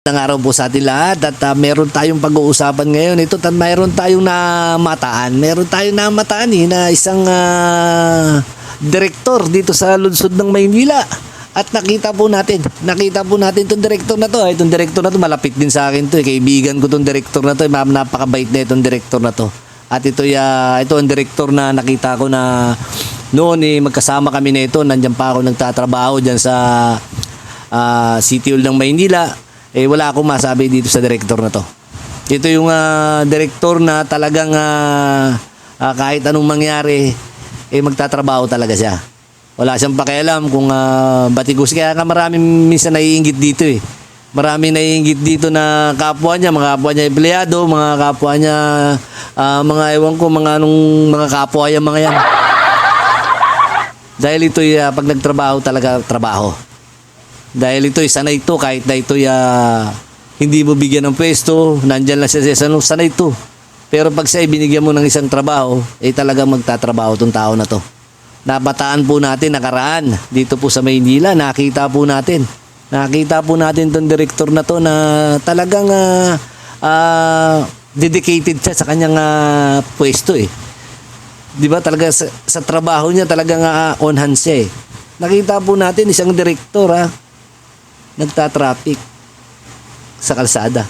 Ng araw po sa atin lahat at meron tayong pag-uusapan ngayon. Ito, meron tayong namataan. Meron tayong namataan na isang direktor dito sa lungsod ng Maynila. At nakita po natin itong direktor na to. Itong direktor na to, malapit din sa akin to. Kaibigan ko itong direktor na to. Napakabait na itong direktor na to. At ito ang direktor na nakita ko na noon magkasama kami na ito. Nandiyan pa ako nagtatrabaho dyan sa City Hall ng Maynila. Wala akong masabi dito sa direktor na to. Ito yung direktor na talagang kahit anong mangyari, magtatrabaho talaga siya. Wala siyang pakialam kung batikos. Kaya maraming minsan naiinggit dito Maraming naiinggit dito na kapwa niya, mga kapwa niya empleyado, mga kapwa niya, mga ewan ko, mga kapwa niya, mga yan. Dahil ito pag nagtrabaho talaga, trabaho. Dahil ito sanay ito, kahit na ito hindi mo bigyan ng pwesto, nandyan lang siya sanay ito. Pero pag siya binigyan mo ng isang trabaho, talagang magtatrabaho itong tao na to. Nabataan po natin nakaraan dito po sa Maynila, nakita po natin itong direktor na to na talagang dedicated siya sa kanyang pwesto Di ba talaga sa trabaho niya talagang on hand siya Nakita po natin isang direktor nagtatraffic sa kalsada.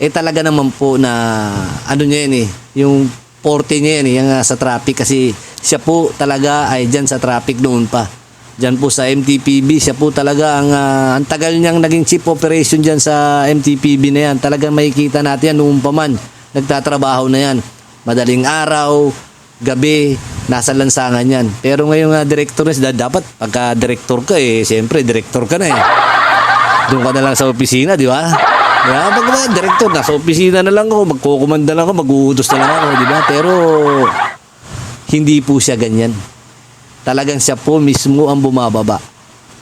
Talaga naman po na ano niya yung forte niya yung sa traffic kasi siya po talaga ay dyan sa traffic noon pa. Dyan po sa MTPB, siya po talaga ang tagal niyang naging chief operation dyan sa MTPB na yan. Talagang makikita natin yan noon pa man. Nagtatrabaho na yan. Madaling araw, gabi, nasa lansangan yan. Pero ngayong director na dapat pagka-director ka siyempre director ka na Doon ka na lang sa opisina, di ba? Pag director, nasa opisina na lang ako, magkukumanda lang ako, mag-uutos na lang ako, di ba? Pero hindi po siya ganyan. Talagang siya po mismo ang bumababa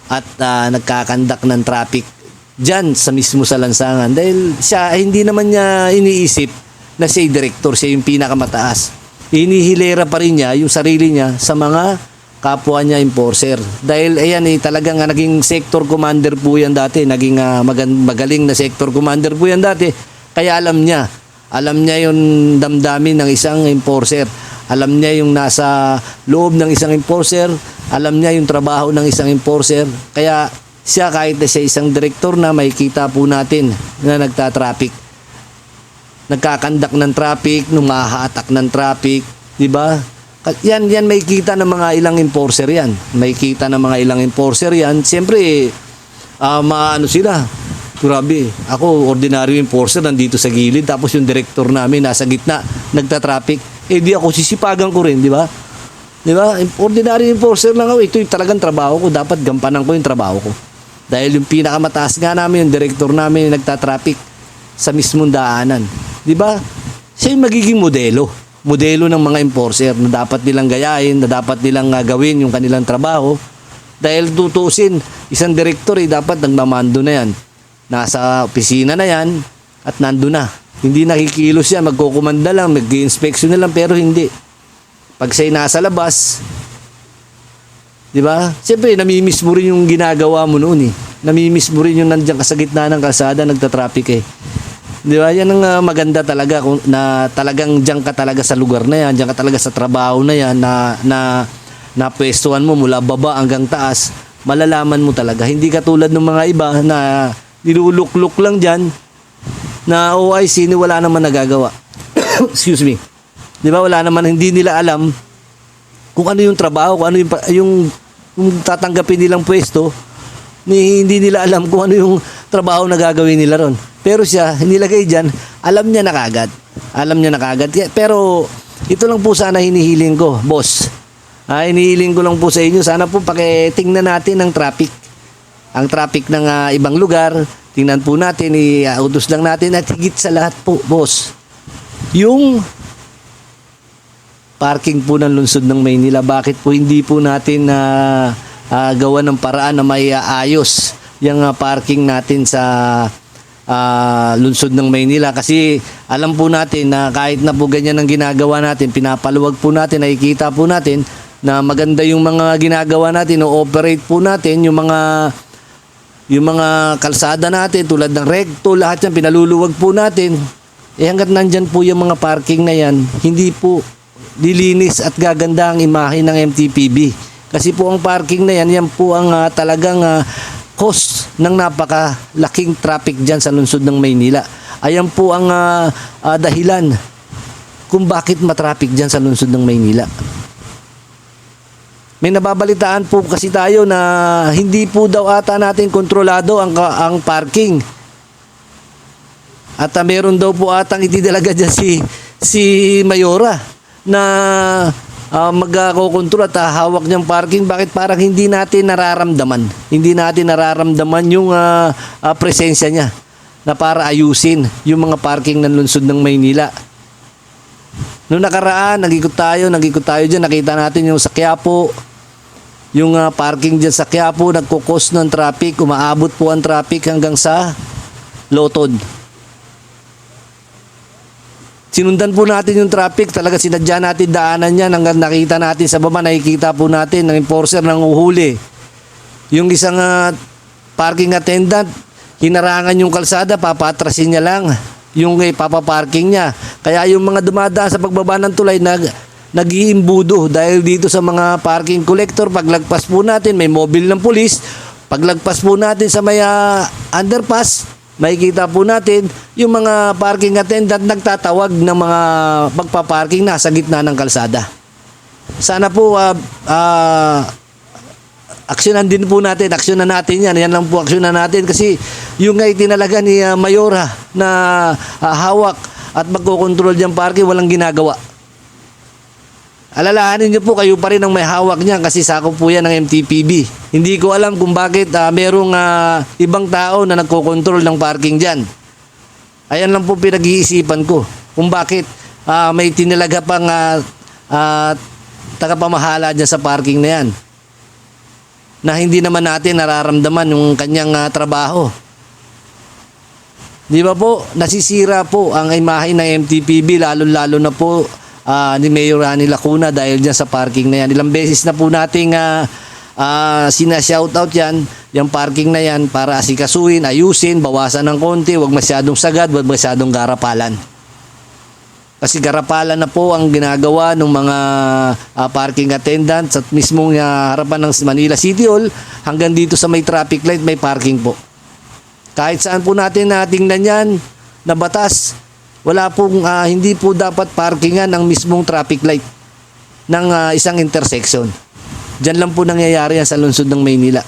at nagkakandak ng traffic dyan sa mismo sa lansangan. Dahil siya, hindi naman niya iniisip na siya director, siya yung pinakamataas. Hinihilera pa rin niya yung sarili niya sa mga kapwa niya enforcer. Dahil talagang naging sector commander po yan dati. Naging magaling na sector commander po yan dati. Kaya alam niya yung damdamin ng isang enforcer. Alam niya yung nasa loob ng isang enforcer. Alam niya yung trabaho ng isang enforcer. Kaya siya kahit na siya isang direktor na makikita po natin na nagtatraffic. Nagkakandak ng traffic, numahatak ng traffic, di ba? Yan makikita ng mga ilang enforcer yan. Makikita ng mga ilang enforcer yan. Siyempre, maano sila. Grabe, ako ordinaryo enforcer nandito sa gilid tapos yung director namin nasa gitna, nagta-traffic. Di ako sisipagan ko rin, di ba? Di ba? Ordinary enforcer lang ako. Ito yung talagang trabaho ko. Dapat gampanan ko yung trabaho ko. Dahil yung pinakamataas nga namin, yung director namin nagta-traffic sa mismong daanan. Di ba? Siya yung magiging modelo ng mga enforcer na dapat nilang gayahin, na dapat nilang gawin yung kanilang trabaho. Dahil tutusin, isang direktor dapat nagmamando na yan. Nasa opisina na yan at nando na. Hindi nakikilos yan, magkukumanda lang, mag-inspection na lang, pero hindi. Pag siya'y nasa labas, di ba? Siyempre, namimiss mo rin yung ginagawa mo noon Namimiss mo rin yung nandiyan ka sa gitna ng kalsada, nagtatraffic Di ba? Yan ang maganda talaga na talagang diyan ka talaga sa lugar na yan, diyan ka talaga sa trabaho na yan na pwestuhan mo mula baba hanggang taas, malalaman mo talaga. Hindi katulad ng mga iba na nilulukluk lang diyan na OIC wala naman nagagawa. Excuse me. Di ba? Wala naman, hindi nila alam kung ano yung trabaho, kung ano yung tatanggapin nilang pwesto. Hindi nila alam kung ano yung trabaho na gagawin nila ron. Pero siya, nilagay dyan, alam niya na kagad. Pero ito lang po sana hinihiling ko, boss. Hinihiling ko lang po sa inyo, sana po pakitingnan natin ang traffic. Ang traffic ng ibang lugar, tingnan po natin, iutos lang natin at higit sa lahat po, boss. Yung parking po ng lungsod ng Maynila, bakit po hindi po natin gawa ng paraan na may ayos yung parking natin sa lungsod ng Maynila? Kasi alam po natin na kahit na po ganyan ang ginagawa natin, pinapaluwag po natin, nakikita po natin na maganda yung mga ginagawa natin, o operate po natin yung mga yung mga kalsada natin tulad ng recto, lahat yan pinaluluwag po natin. Hanggat nandyan po yung mga parking na yan, hindi po lilinis at gaganda ang imahe ng MTPB. Kasi po ang parking na yan, yan po ang talagang cause ng napakalaking traffic dyan sa lungsod ng Maynila. Ayan po ang dahilan kung bakit matraffic dyan sa lungsod ng Maynila. May nababalitaan po kasi tayo na hindi po daw ata natin kontrolado ang parking. At meron daw po atang itidalaga dyan si Mayora na magkokontrol at hawak niyang parking. Bakit parang hindi natin nararamdaman? Hindi natin nararamdaman yung presensya niya na para ayusin yung mga parking ng lungsod ng Maynila. Noong nakaraan, nag-ikot tayo dyan, nakita natin yung sa Quiapo, yung parking dyan sa Quiapo, nagkukos ng traffic, umaabot po ang traffic hanggang sa Lotod. Sinundan po natin yung traffic, talaga sinadya natin daanan niya, hanggang nakita natin sa baba, nakikita po natin ng enforcer ng uhuli. Yung isang parking attendant, hinarangan yung kalsada, papatrasin niya lang yung papaparking niya. Kaya yung mga dumadaan sa pagbaba ng tulay, nag-iimbudo dahil dito sa mga parking collector. Paglagpas po natin, may mobile ng pulis. Paglagpas po natin sa may underpass, makikita po natin yung mga parking attendant nagtatawag ng mga pagpaparking na sa gitna ng kalsada. Sana po aksyonan din po natin, aksyonan natin yan. Yan lang po aksyonan natin kasi yung nga itinalaga ni Mayora na hawak at magkokontrol diyang parking, walang ginagawa. Alalahanin niyo po, kayo pa rin ang may hawak niyan kasi sakop po yan ng MTPB. Hindi ko alam kung bakit merong ibang tao na nagkokontrol ng parking dyan. Ayan lang po pinag-iisipan ko kung bakit may tinalaga pang tagapamahala dyan sa parking na yan, na hindi naman natin nararamdaman yung kanyang trabaho. Di ba po, nasisira po ang imahe ng MTPB, lalo-lalo na po ni Mayor Rani Lacuna dahil dyan sa parking na yan. Ilang beses na po nating sinashoutout yan, yung parking na yan, para asikasuhin, ayusin, bawasan ng konti, wag masyadong sagad, wag masyadong garapalan. Kasi garapalan na po ang ginagawa ng mga parking attendants at mismong harapan ng Manila City Hall hanggang dito sa may traffic light, may parking po. Kahit saan po natin tingnan yan na batas, wala pong hindi po dapat parkingan ng mismong traffic light ng isang intersection. Diyan lang po nangyayari yan sa lungsod ng Maynila.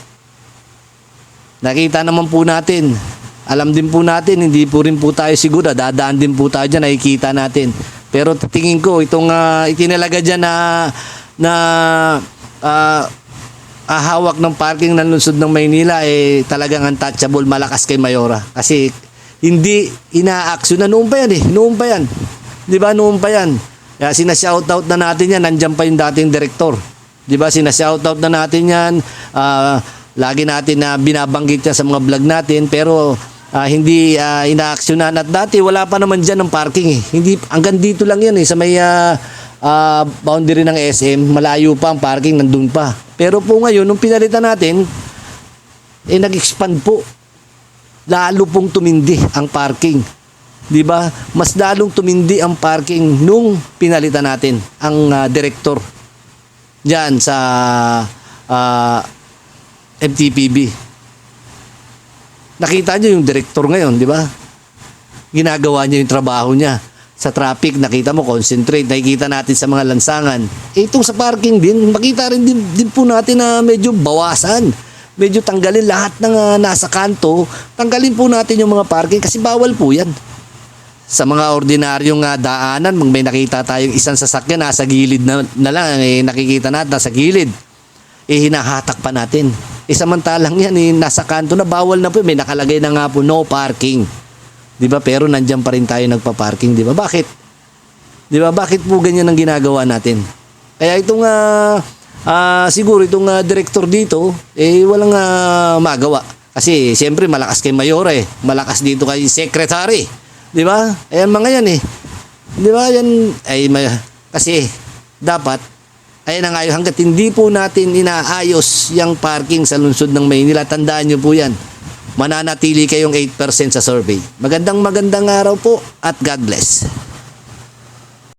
Nakita naman po natin, alam din po natin, hindi po rin po tayo siguro, dadaan din po tayo dyan, nakikita natin. Pero tingin ko, itong itinalaga dyan na hawak ng parking ng lungsod ng Maynila, talagang untouchable, malakas kay Mayora. Kasi hindi ina-action na noon pa yan noon pa yan. Di ba, noon pa yan. Kaya sinashoutout na natin yan, nandyan pa yung dating direktor. Di ba, sinashoutout na natin yan, lagi natin na binabanggit yan sa mga vlog natin, pero hindi ina-actionan. At dati wala pa naman dyan ng parking Hindi, hanggang dito lang yan sa may boundary ng SM, malayo pa ang parking, nandun pa. Pero po ngayon, nung pinalitan natin, nag-expand po. Lalo pong tumindi ang parking. Di ba? Mas lalong tumindi ang parking nung pinalitan natin ang direktor diyan sa MTPB. Nakita niyo yung direktor ngayon, di ba? Ginagawa niya yung trabaho niya. Sa traffic, nakita mo, concentrate. Nakikita natin sa mga lansangan. Itong sa parking din, makita rin din po natin na medyo bawasan. Medyo tanggalin lahat ng nasa kanto. Tanggalin po natin yung mga parking kasi bawal po yan. Sa mga ordinaryong daanan, may nakita tayong isang sasakyan nasa gilid na lang, nakikita natin nasa gilid. Hinahatak pa natin. Samantalang yan, nasa kanto na, bawal na po. May nakalagay na nga po, no parking. Di ba? Pero nandiyan pa rin tayo nagpa-parking. Di ba? Bakit? Di ba? Bakit po ganyan ang ginagawa natin? Kaya itong siguro itong director dito walang magawa kasi siyempre malakas kay Mayor malakas dito kay secretary, di ba? Ayan mga yan di ba? Yan kasi dapat ayan nga, hangga't hindi po natin inaayos yung parking sa lungsod ng Maynila, tandaan nyo po yan, mananatili kayong 8% sa survey. Magandang araw po at God bless.